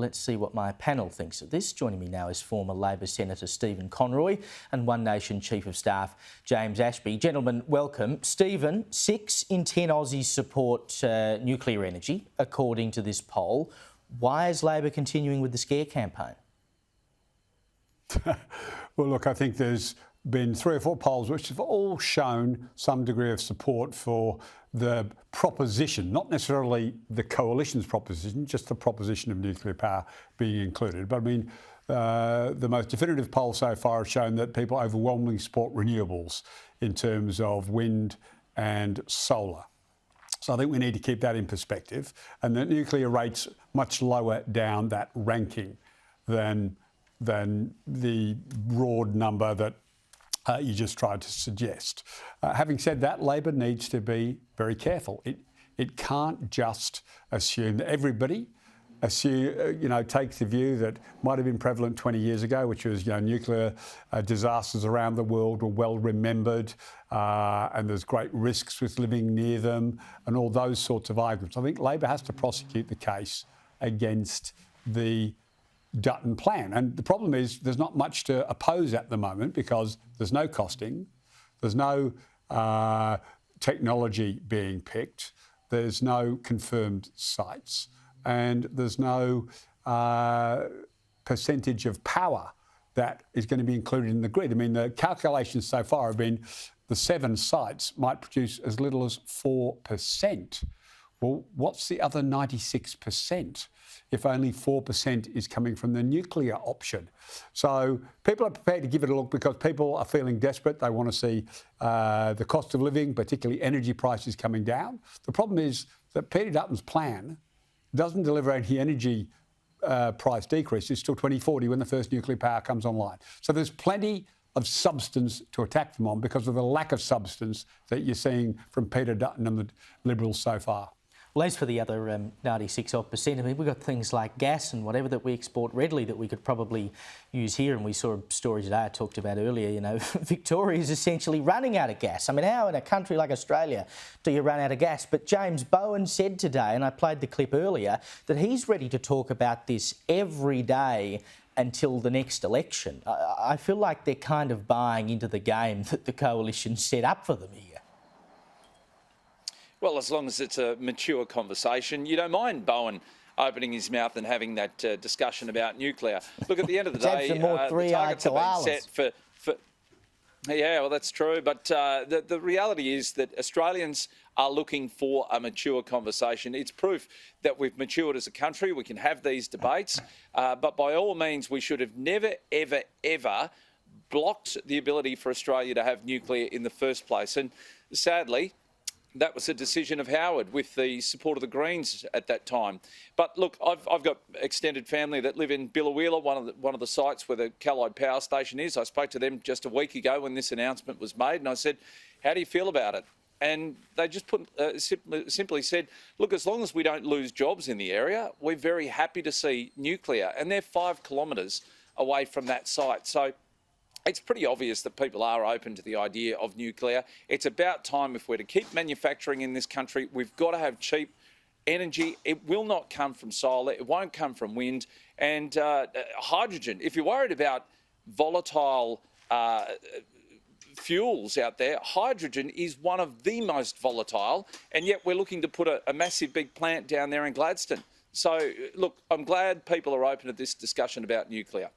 Let's see what my panel thinks of this. Joining me now is former Labor Senator Stephen Conroy and One Nation Chief of Staff James Ashby. Gentlemen, welcome. Stephen, 6 in 10 Aussies support nuclear energy, according to this poll. Why is Labor continuing with the scare campaign? Well, look, I think there's been 3 or 4 polls which have all shown some degree of support for the proposition, not necessarily the coalition's proposition, just the proposition of nuclear power being included. But I mean, the most definitive poll so far has shown that people overwhelmingly support renewables in terms of wind and solar. So I think we need to keep that in perspective, and that nuclear rates much lower down that ranking than the broad number that you just tried to suggest. Having said that, Labor needs to be very careful. It can't just assume that everybody takes the view that might have been prevalent 20 years ago, which was nuclear disasters around the world were well remembered, and there's great risks with living near them, and all those sorts of arguments. I think Labor has to prosecute the case against the Dutton plan. And the problem is there's not much to oppose at the moment because there's no costing, there's no technology being picked, there's no confirmed sites, and there's no percentage of power that is going to be included in the grid. I mean, the calculations so far have been the 7 sites might produce as little as 4%. Well, what's the other 96% if only 4% is coming from the nuclear option? So people are prepared to give it a look because people are feeling desperate. They want to see the cost of living, particularly energy prices, coming down. The problem is that Peter Dutton's plan doesn't deliver any energy price decreases till 2040 when the first nuclear power comes online. So there's plenty of substance to attack them on because of the lack of substance that you're seeing from Peter Dutton and the Liberals so far. Well, as for the other 96%, I mean, we've got things like gas and whatever that we export readily that we could probably use here. And we saw a story today I talked about earlier, Victoria is essentially running out of gas. I mean, how in a country like Australia do you run out of gas? But James Bowen said today, and I played the clip earlier, that he's ready to talk about this every day until the next election. I feel like they're kind of buying into the game that the coalition set up for them here. Well, as long as it's a mature conversation, you don't mind Bowen opening his mouth and having that discussion about nuclear. Look, at the end of the day, the targets have been set for. Yeah, well, that's true. But the reality is that Australians are looking for a mature conversation. It's proof that we've matured as a country. We can have these debates. But by all means, we should have never, ever, ever blocked the ability for Australia to have nuclear in the first place. And sadly, that was a decision of Howard with the support of the Greens at that time. But look, I've got extended family that live in Biloela, one of the sites where the Callide Power Station is. I spoke to them just a week ago when this announcement was made, and I said, "How do you feel about it?" And they just simply said, "Look, as long as we don't lose jobs in the area, we're very happy to see nuclear." And they're 5 kilometres away from that site. So it's pretty obvious that people are open to the idea of nuclear. It's about time, if we're to keep manufacturing in this country, we've got to have cheap energy. It will not come from solar. It won't come from wind. And hydrogen, if you're worried about volatile fuels out there, hydrogen is one of the most volatile. And yet we're looking to put a massive big plant down there in Gladstone. So, look, I'm glad people are open to this discussion about nuclear.